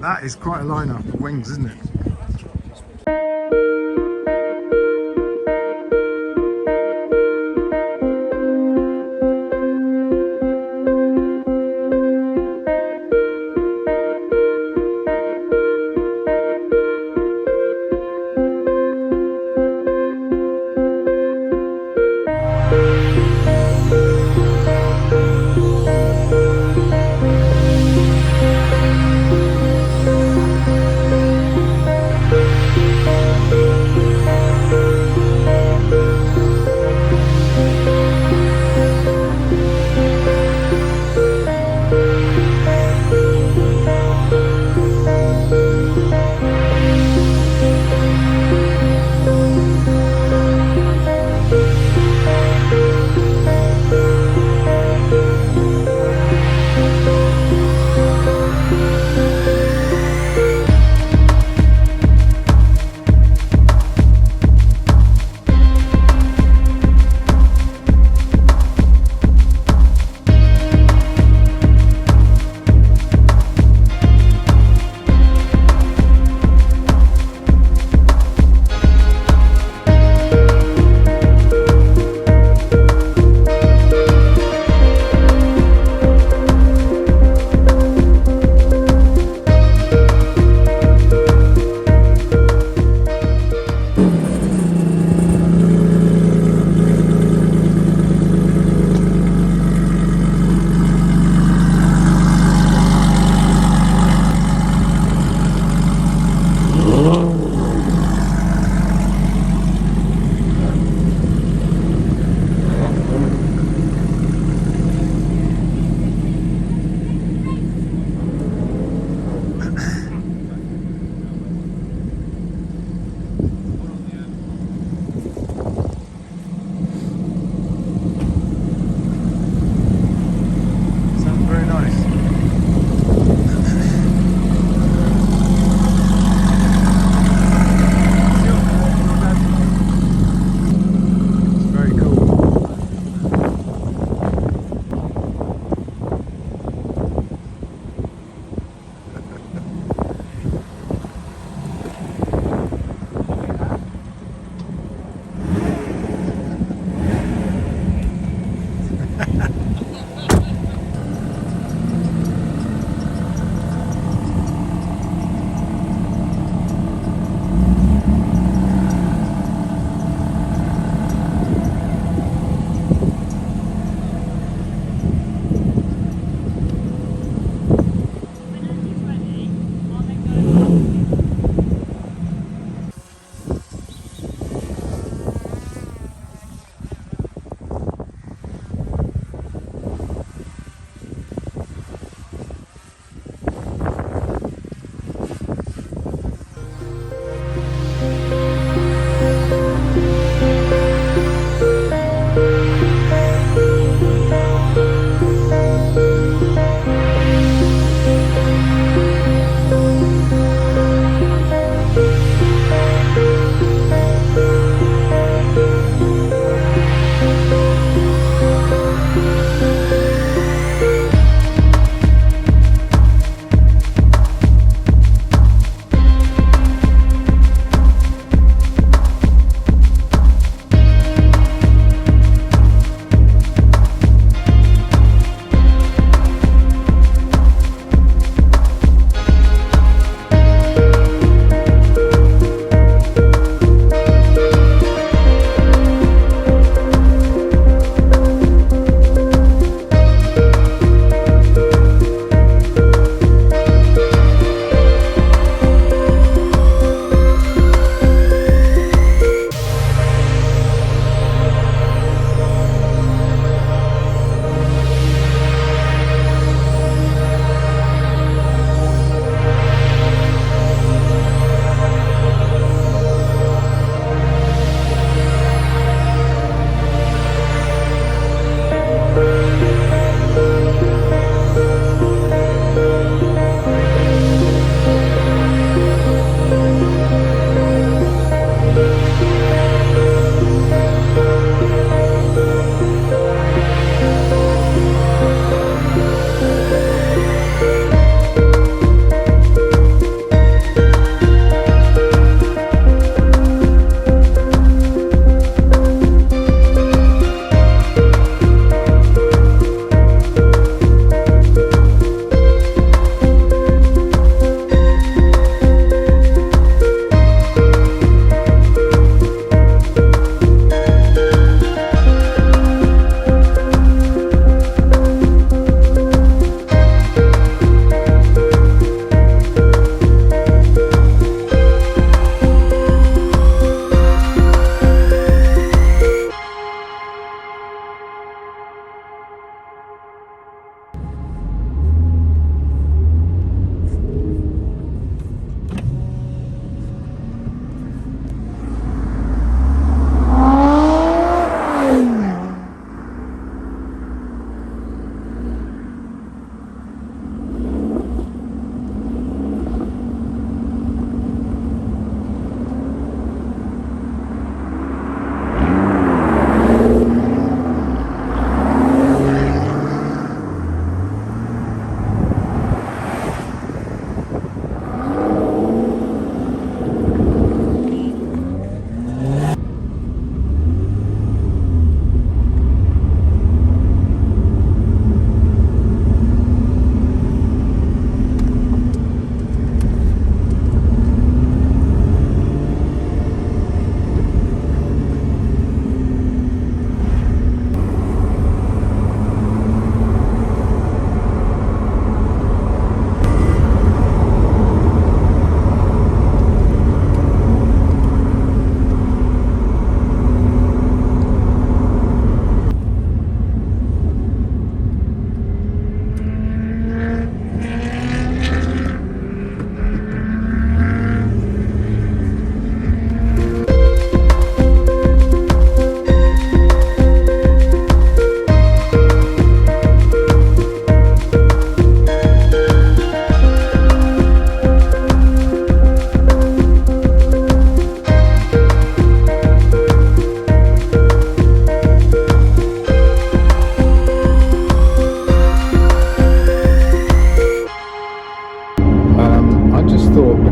That is quite a lineup of wings, isn't it?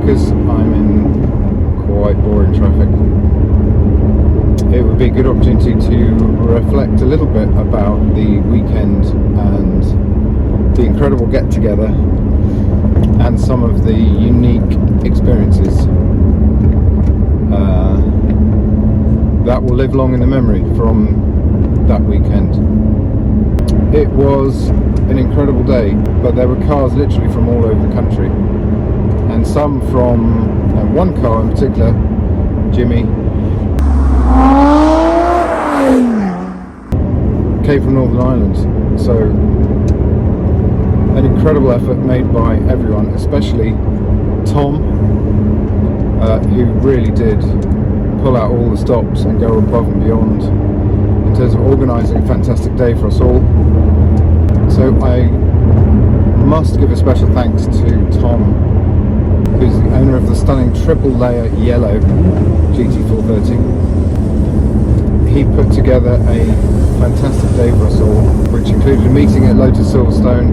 because I'm in quite boring traffic, it would be a good opportunity to reflect a little bit about the weekend and the incredible get-together and some of the unique experiences that will live long in the memory from that weekend. It was an incredible day, but there were cars literally from all over the country, and some from one car in particular, Jimmy, came from Northern Ireland. So an incredible effort made by everyone, especially Tom, who really did pull out all the stops and go above and beyond in terms of organising a fantastic day for us all. So I must give a special thanks to Tom, who's the owner of the stunning triple layer yellow GT430. He put together a fantastic day for us all, which included a meeting at Lotus Silverstone,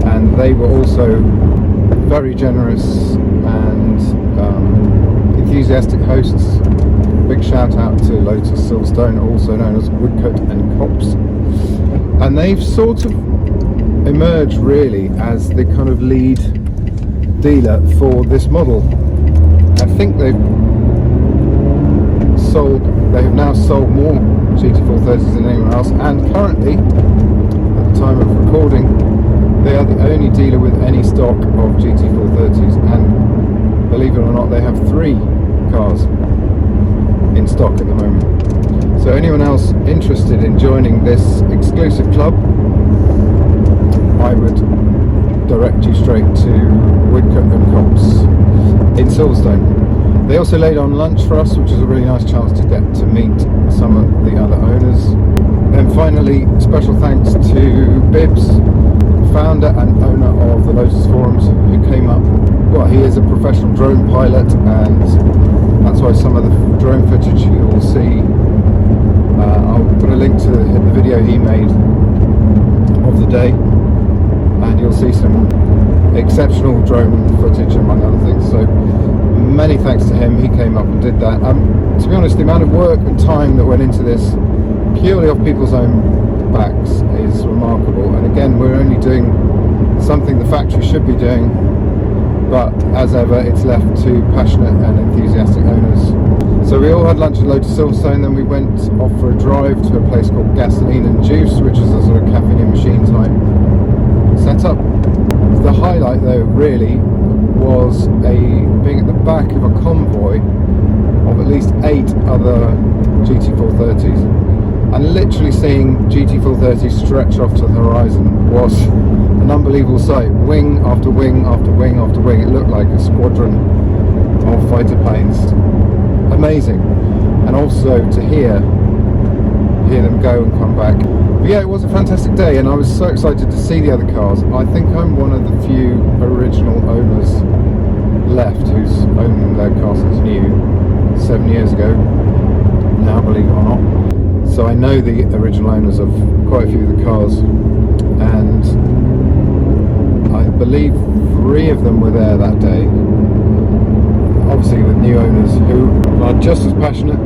and they were also very generous and enthusiastic hosts. Big shout out to Lotus Silverstone, also known as Woodcote and Copse, and they've sort of emerged really as the kind of lead dealer for this model. I think they have now sold more GT430s than anyone else, and currently, at the time of recording, they are the only dealer with any stock of GT430s, and believe it or not, they have 3 cars in stock at the moment. So anyone else interested in joining this exclusive club, I would direct you straight to Woodcote and Copse in Silverstone. They also laid on lunch for us, which was a really nice chance to get to meet some of the other owners. And finally, special thanks to Bibbs, founder and owner of the Lotus Forums, who came up. Well, he is a professional drone pilot, and that's why some of the drone footage you will see, I'll put a link to the video he made of the day, and you'll see some exceptional drone footage among other things. So many thanks to him, he came up and did that. To be honest, the amount of work and time that went into this purely off people's own backs is remarkable, and again, we're only doing something the factory should be doing, but as ever, it's left to passionate and enthusiastic owners. So we all had lunch at Lotus Silverstone, then we went off for a drive to a place called Gasoline and Juice, which is a sort of cafe and machine type setup. The highlight though really was being at the back of a convoy of at least 8 other GT430s, and literally seeing GT430s stretch off to the horizon was an unbelievable sight. Wing after wing after wing after wing, it looked like a squadron of fighter planes. Amazing. And also to hear them go and come back. But yeah, it was a fantastic day, and I was so excited to see the other cars. I think I'm one of the few original owners left who's owned their car since new 7 years ago now, believe it or not. So I know the original owners of quite a few of the cars, and I believe 3 of them were there that day, obviously with new owners who are just as passionate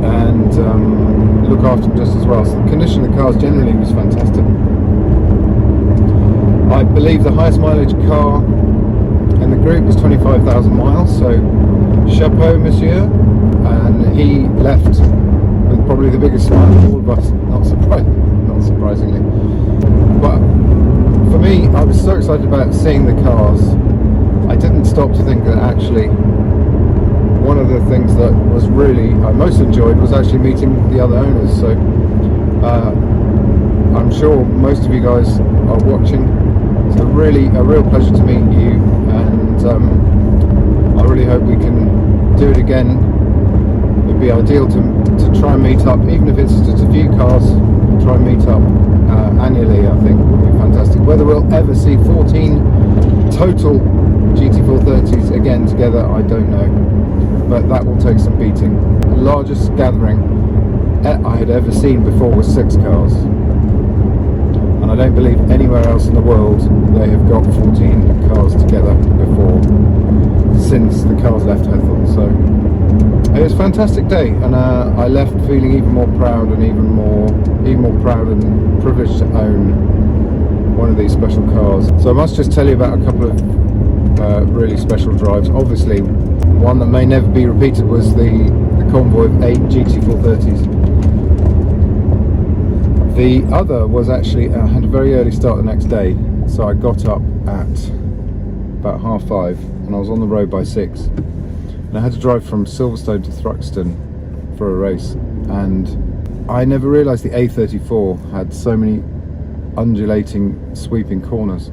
and look after them just as well. So the condition of the cars generally was fantastic. I believe the highest mileage car in the group was 25,000 miles, so chapeau monsieur, and he left with probably the biggest smile of all of us, not surprisingly. But for me, I was so excited about seeing the cars, I didn't stop to think that actually one of the things that was really I most enjoyed was actually meeting the other owners. So I'm sure most of you guys are watching. It's a real pleasure to meet you, and I really hope we can do it again. It'd be ideal to try and meet up, even if it's just a few cars, try and meet up annually. I think would be fantastic. Whether we'll ever see 14 total GT430s again together, I don't know, but that will take some beating. The largest gathering I had ever seen before was 6 cars. and I don't believe anywhere else in the world they have got 14 cars together before, since the cars left Hethel. So it was a fantastic day, and I left feeling even more proud and even more proud and privileged to own one of these special cars. So I must just tell you about a couple of really special drives. Obviously, one that may never be repeated was the convoy of 8 GT430s. The other was actually, I had a very early start the next day, so I got up at about 5:30 and I was on the road by 6. And I had to drive from Silverstone to Thruxton for a race, and I never realised the A34 had so many undulating, sweeping corners.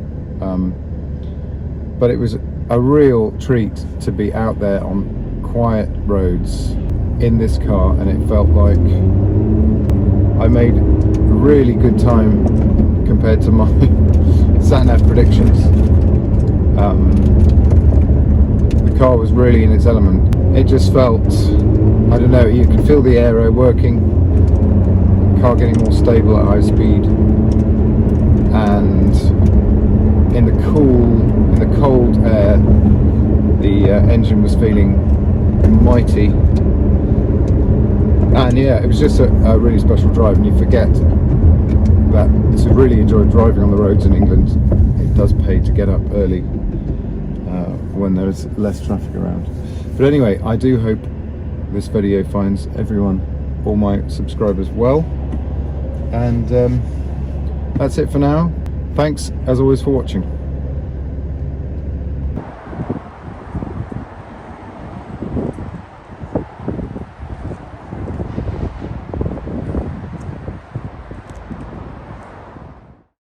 But it was a real treat to be out there on quiet roads in this car, and it felt like I made a really good time compared to my sat-nav predictions. The car was really in its element. It just felt, I don't know, you could feel the aero working, the car getting more stable at high speed, and in the cold air, the engine was feeling mighty. And yeah, it was just a really special drive, and you forget that to really enjoy driving on the roads in England, it does pay to get up early when there's less traffic around. But anyway, I do hope this video finds everyone, all my subscribers, well, and that's it for now. Thanks as always for watching.